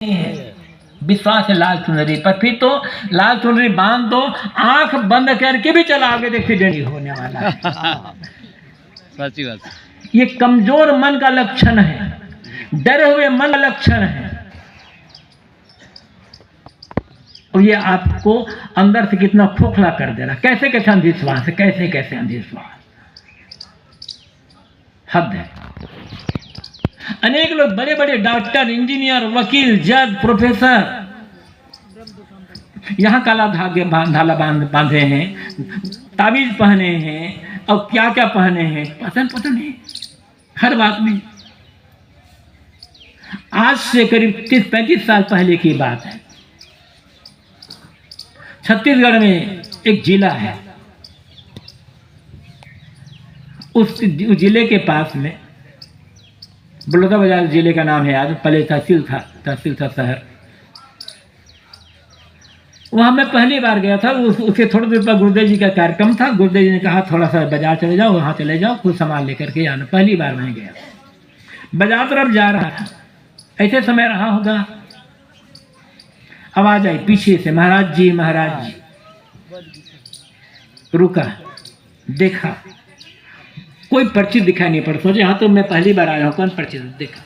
विश्वास है लाल चुनरी पर। फिर तो लाल चुनरी बांध दो, आंख बंद करके भी चलाओगे तो एक्सीडेंट होने वाला है। सच्ची बात। ये कमजोर मन का लक्षण है, डरे हुए मन का लक्षण है। और ये आपको अंदर से कितना खोखला कर दे रहा। कैसे कैसे अंधविश्वास है, कैसे कैसे अंधविश्वास, हद है। अनेक लोग बड़े बड़े डॉक्टर, इंजीनियर, वकील, जज, प्रोफेसर यहाँ काला धागे धाला बांधे हैं, ताबीज पहने हैं और क्या क्या पहने हैं पता नहीं, हर बात में। आज से करीब 30-35 साल पहले की बात है। छत्तीसगढ़ में एक जिला है, उस जिले के पास में बलौदाबाजार जिले का नाम है। आज पहले तहसील था शहर। वहाँ मैं पहली बार गया था। उसके थोड़ी देर पर गुरुदेव जी का कार्यक्रम था। गुरुदेव जी ने कहा थोड़ा सा बाजार चले जाओ, वहाँ चले जाओ, कुछ सामान लेकर के आना। पहली बार मैं गया, बाजार तरफ जा रहा था, ऐसे समय रहा होगा, आवाज आई पीछे से, महाराज जी महाराज जी। रुका, देखा, कोई पर्ची दिखाई नहीं पड़। सोचे हाँ तो मैं पहली बार आया हूँ, कौन पर्ची। देखा,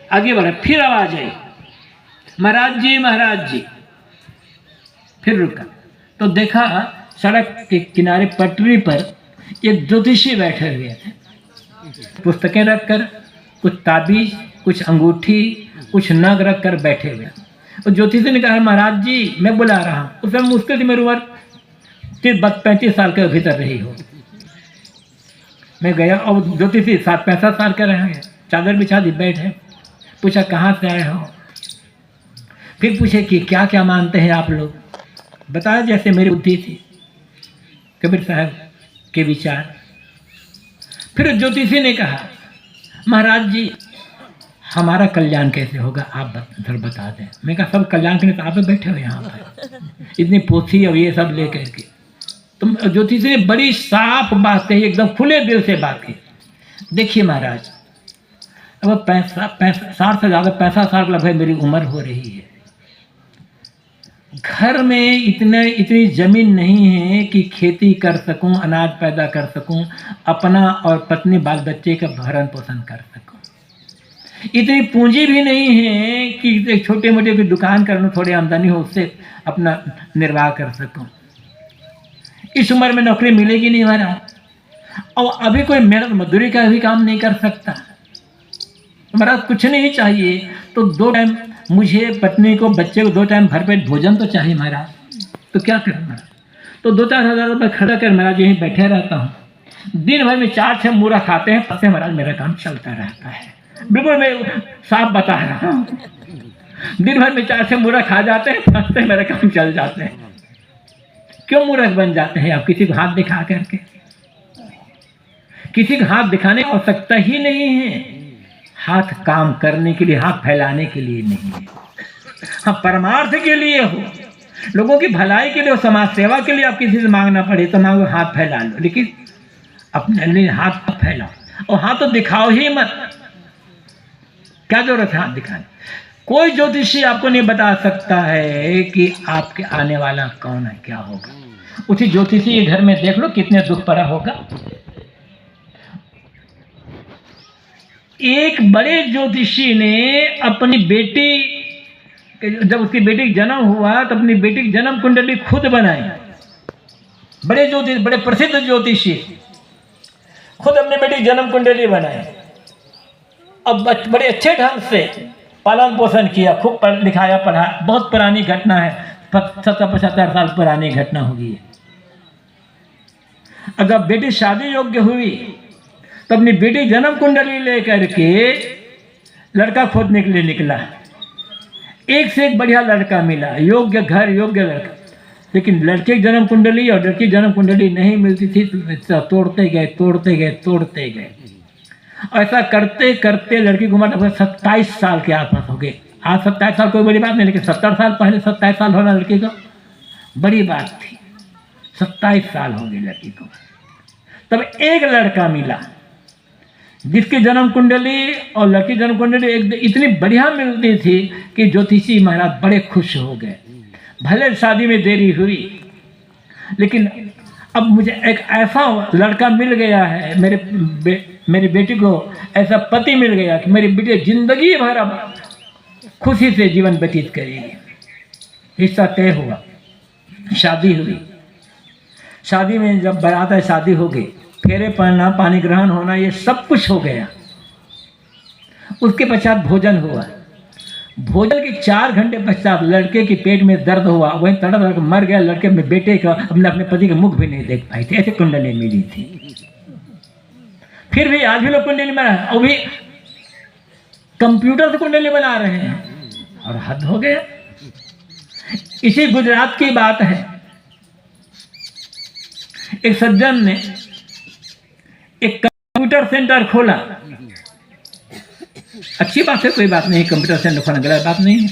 आगे बढ़ा, फिर आवाज आई महाराज जी महाराज जी। फिर रुका तो देखा सड़क के किनारे पटरी पर एक ज्योतिषी बैठे हुए थे, पुस्तकें रखकर, कुछ ताबीज, कुछ अंगूठी, कुछ नग रख कर बैठे हुए। और ज्योतिषी ने कहा महाराज जी मैं बुला रहा हूँ। उस समय मुश्किल से मेरी उम्र 30-35 साल के भीतर रही हो। मैं गया और ज्योतिषी 60-65 साल का रहे, चादर बिछा दी, बैठे। पूछा कहाँ से आए हो। फिर पूछे कि क्या क्या मानते हैं आप लोग। बताया जैसे मेरी बुद्धि थी, कबीर साहब के विचार। फिर ज्योतिषी ने कहा महाराज जी हमारा कल्याण कैसे होगा, आप इधर बता दें। मैं कहा सब कल्याण के लिए तो आप बैठे हो यहाँ पर, इतनी पोथी और ये सब लेकर के। तुम ज्योतिषी ने बड़ी साफ बात कही, एकदम खुले दिल से बात की। देखिए महाराज, अब 60 से ज़्यादा 65 साल लगभग मेरी उम्र हो रही है। घर में इतनी जमीन नहीं है कि खेती कर सकूं, अनाज पैदा कर सकूं, अपना और पत्नी बाल बच्चे का भरण पोषण कर सकूं। इतनी पूंजी भी नहीं है कि एक छोटे मोटे की दुकान कर लूं, थोड़ी आमदनी हो उससे अपना निर्वाह कर सकूं। इस उम्र में नौकरी मिलेगी नहीं महाराज, और अभी कोई मेहनत मजदूरी का भी काम नहीं कर सकता। महाराज कुछ नहीं चाहिए तो 2 टाइम मुझे, पत्नी को, बच्चे को 2 टाइम भरपेट भोजन तो चाहिए महाराज। तो क्या करें महाराज। तो 2-4 हज़ार रुपये खर्च कर महाराज यहीं बैठे रहता हूँ। दिन भर में 4-6 मूरा खाते हैं, फंसे महाराज मेरा काम चलता रहता है। बिल्कुल मैं साफ बता रहा हूँ, दिन भर में 4-6 मूरा खा जाते हैं, फंसते मेरे काम चल जाते हैं। क्यों मूर्ख बन जाते हैं आप किसी को हाथ दिखा करके। किसी को हाथ दिखाने की आवश्यकता ही नहीं है। हाथ काम करने के लिए, हाथ फैलाने के लिए नहीं है। हाँ परमार्थ के लिए हो, लोगों की भलाई के लिए हो, समाज सेवा के लिए आप किसी से मांगना पड़े तो मांगो, हाथ फैला लो, लेकिन अपने लिए हाथ मत फैलाओ। और हाथ तो दिखाओ ही मत। क्या जरूरत है हाथ दिखाने। कोई ज्योतिषी आपको नहीं बता सकता है कि आपके आने वाला कौन है, क्या होगा। उसी ज्योतिषी के घर में देख लो कितने दुख पड़ा होगा। एक बड़े ज्योतिषी ने अपनी बेटी, जब उसकी बेटी का जन्म हुआ तो अपनी बेटी की जन्म कुंडली खुद बनाई। बड़े प्रसिद्ध ज्योतिषी खुद अपनी बेटी की जन्म कुंडली बनाई। अब बड़े अच्छे ढंग से पालन पोषण किया, खूब लिखाया पढ़ा। बहुत पुरानी घटना है, 70-75 साल पुरानी घटना होगी। अगर बेटी शादी योग्य हुई तो अपनी बेटी जन्म कुंडली लेकर के लड़का खोजने के लिए निकला। एक से एक बढ़िया लड़का मिला, योग्य घर, योग्य लड़का। लेकिन लड़के की जन्म कुंडली और लड़की की जन्म कुंडली नहीं मिलती थी, तो तोड़ते गए। ऐसा करते करते लड़की की उम्र लगभग 27 साल के आसपास हो गए। आज 27 साल कोई बड़ी बात नहीं, लेकिन 70 साल पहले 27 साल होना लड़की को बड़ी बात थी। 27 साल हो गए लड़की को। तब एक लड़का मिला जिसकी जन्म कुंडली और लड़की जन्म कुंडली एक इतनी बढ़िया मिलती थी कि ज्योतिषी महाराज बड़े खुश हो गए। भले शादी में देरी हुई, लेकिन अब मुझे एक ऐसा लड़का मिल गया है, मेरी बेटी को ऐसा पति मिल गया कि मेरी बेटी जिंदगी भर अब खुशी से जीवन व्यतीत करेगी। रिश्ता तय हुआ, शादी हुई। शादी में जब बारात है, शादी हो गई, फेरे पड़ना, पानी ग्रहण होना, ये सब कुछ हो गया। उसके पश्चात भोजन हुआ। भोजन के 4 घंटे पश्चात लड़के के पेट में दर्द हुआ, वहीं तड़प तड़प मर गया। लड़के में बेटे का अपने पति का मुख भी नहीं देख पाई थी, ऐसे कुंडली मिली थी। फिर भी आज भी लोग कुंडली बना रहे हैं, और भी कंप्यूटर से कुंडली बना रहे हैं, और हद हो गया। इसी गुजरात की बात है, एक सज्जन ने एक कंप्यूटर सेंटर खोला। अच्छी बात है, कोई बात नहीं, कंप्यूटर सेंटर खोलना गलत बात नहीं है।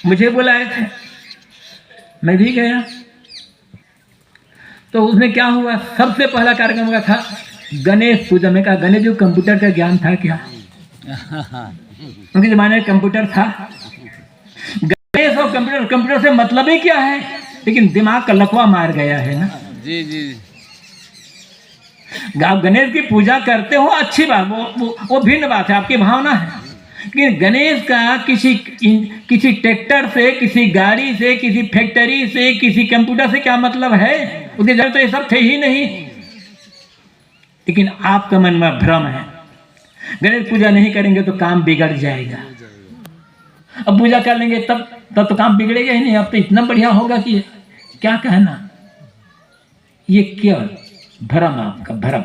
मुझे बुलाए थे, मैं भी गया। तो उसमें क्या हुआ, सबसे पहला कार्यक्रम का था गणेश पूजा में। कहा गणेश जी कंप्यूटर का ज्ञान था क्या? उनके जमाने में कंप्यूटर था। गणेश और कंप्यूटर से मतलब ही क्या है? लेकिन दिमाग का लकवा मार गया है ना। जी जी। आप गणेश की पूजा करते हो, अच्छी बात, वो भिन्न बात है, आपकी भावना है। लेकिन गणेश का किसी ट्रैक्टर से, किसी गाड़ी से, किसी फैक्ट्री से, किसी कंप्यूटर से क्या मतलब है? उसके जरूरत तो ये सब थे ही नहीं। लेकिन आपका मन में भ्रम है, गणेश पूजा नहीं करेंगे तो काम बिगड़ जाएगा, अब पूजा कर लेंगे तब तो काम बिगड़ेगा ही नहीं, अब तो इतना बढ़िया होगा कि क्या कहना। ये क्या भ्रम, आपका भ्रम।